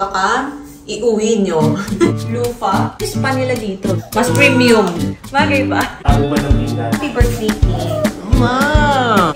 Baka iuwi nyo. Lufa. Yung spa nila dito. Mas premium. Bagay ba? Tao ba ng pinggan? Happy birthday, King. Ma!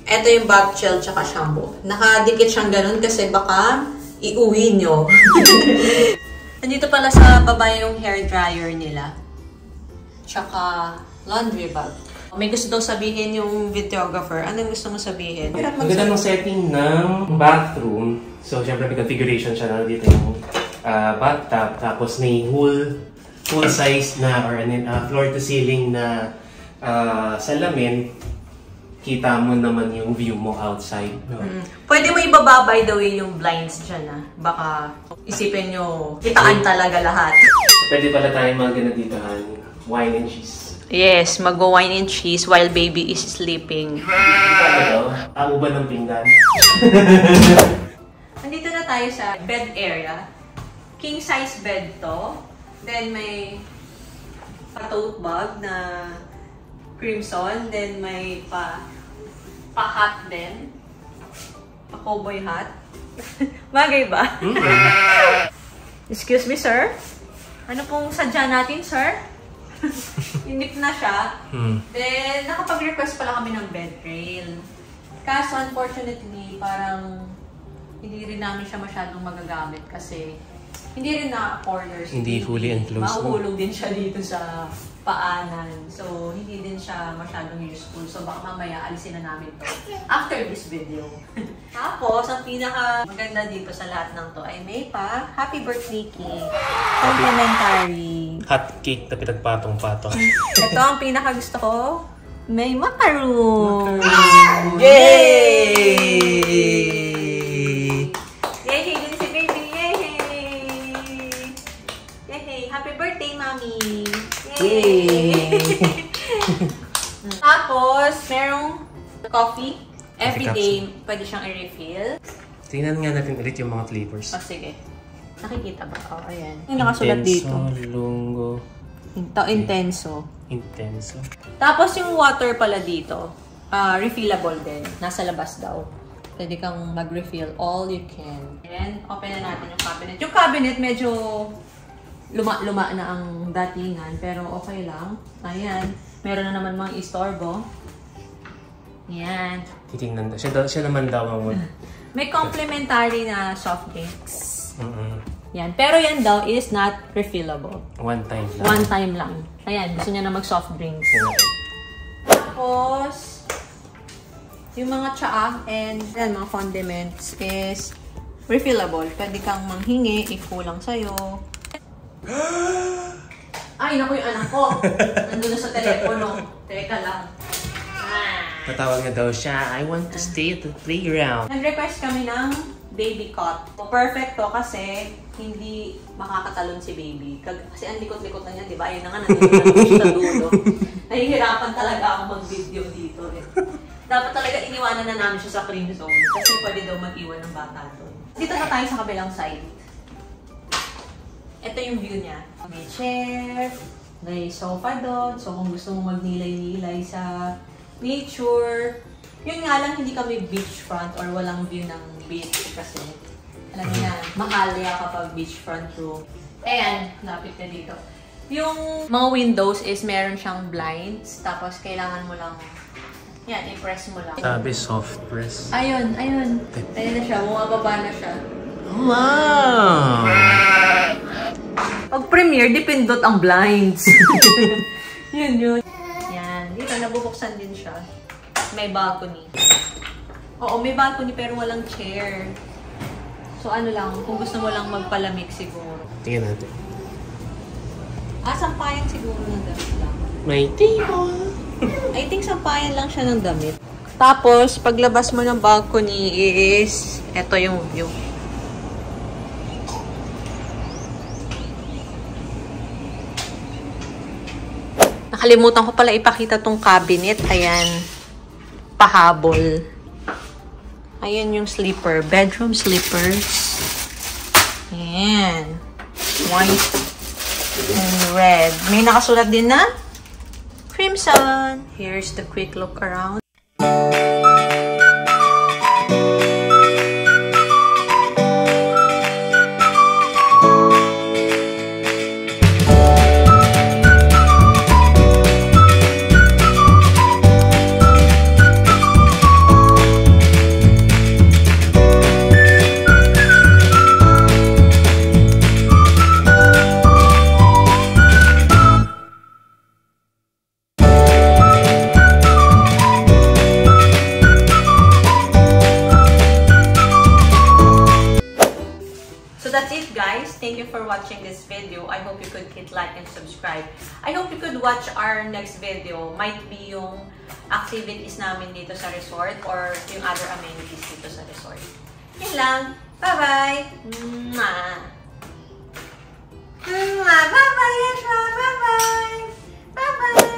Ito yung bath gel tsaka shampoo. Nakadikit siyang ganun kasi baka iuwi nyo. Nandito pala sa baba yung hair dryer nila. Tsaka laundry bag. May gusto daw sabihin yung videographer. Anong gusto mo sabihin? Ang ganda ng setting ng bathroom. So, syempre may configuration siya na dito yung bathtub. Tapos may full size na or floor to ceiling na salamin. Kita mo naman yung view mo outside. No? Pwede mo ibaba, by the way, yung blinds dyan. Baka isipin nyo, kitaan talaga lahat. So, pwede pala tayo mag-gana dito, wine and cheese. Yes, mag-wine and cheese while baby is sleeping. Tao ba ng pinggan? Nandito na tayo sa bed area. King size bed to. Then may tote bag na crimson. Then may pa-hat din. Pa-cowboy hat. Bagay ba? Excuse me, sir? Ano pong sadya natin, sir? Inip na siya. Then, nakapag-request pala kami ng bed rail. Kaso, unfortunately, parang hindi rin namin siya masyadong magagamit kasi hindi rin na-corners. Hindi fully enclosed. Mahuhulog din siya dito sa paanan. So, hindi din siya masyadong useful. So, baka mamaya alisin na namin to after this video. Tapos, ang pinaka-maganda dito sa lahat ng to ay may pa happy birthday cake. Complimentary. Hot cake na pinagpatong-patong. Ito ang pinaka-gusto ko. May macaroon. Yay! Happy birthday, Mami! Yay! Tapos, merong coffee. Everyday, pwede siyang i-refill. Tingnan nga natin ulit yung mga flavors. Oh, sige. Nakikita ba? Oh, ayan. Yung nakasulat dito. Intenso, lungo. Intenso. Intenso. Tapos, yung water pala dito, refillable din. Nasa labas daw. Pwede kang mag-refill all you can. And, open na natin yung cabinet. Yung cabinet medyo luma na ang datingan, pero okay lang. Ayan. Meron na naman mga istorbo. Yan. Titingnan daw. Siya naman daw ang May complimentary na soft drinks. Yan. Pero yan daw is not refillable. One time lang. One time lang. Ayan. Gusto niya na mag-soft drinks. Tapos, yung mga tsaa and yan, mga condiments is refillable. Pwede kang manghingi if kulang sa'yo. Ay, naku yung anak ko. Nandun na sa telepono. Teka lang. Tatawag na daw siya, I want to stay at the playground. Nag-request kami ng baby cot. Perfect to kasi hindi makakatalon si baby. Kasi ang likot-likot na niya, di ba? Ayun na nga, nandito na siya sa dulo. Nahihirapan talaga ako mag-video dito. Dapat talaga iniwanan na namin siya sa cream zone. Kasi pwede daw mag-iwan ng bata doon. Dito na tayo sa kabilang side. Ito yung view niya. May chair, may sofa doon. So kung gusto mo magnilay-nilay sa nature. Yun nga lang, hindi kami beachfront or walang view ng beach kasi alam niyo na, mahal ya kapag beachfront room. Ayan, lapit na dito. Yung mga windows is meron siyang blinds, tapos kailangan mo lang, yan, i-press mo lang. Sabi soft press. Ayun. Ayun na siya, bumababa na siya. Wow! Pag premiere, dipindot ang blinds. Yun. Dito, nabubuksan din siya. May balcony. Oo, may balcony pero walang chair. So, ano lang, kung gusto mo lang magpalamig siguro. Tingnan natin. Sampayan siguro ng damit lang. May table! I think sampayan lang siya ng damit. Tapos, paglabas mo ng balcony is, eto yung view. Nakalimutan ko pala ipakita tong cabinet. Ayan. Pahabol. Ayan yung slipper. Bedroom slippers. Ayan. White and red. May nakasulat din na crimson. Here's the quick look around. That's it, guys. Thank you for watching this video. I hope you could hit like and subscribe. I hope you could watch our next video. Might be yung activities namin dito sa resort or yung other amenities dito sa resort. Yun lang. Bye-bye! Bye-bye, Yashua! Bye-bye! Bye-bye!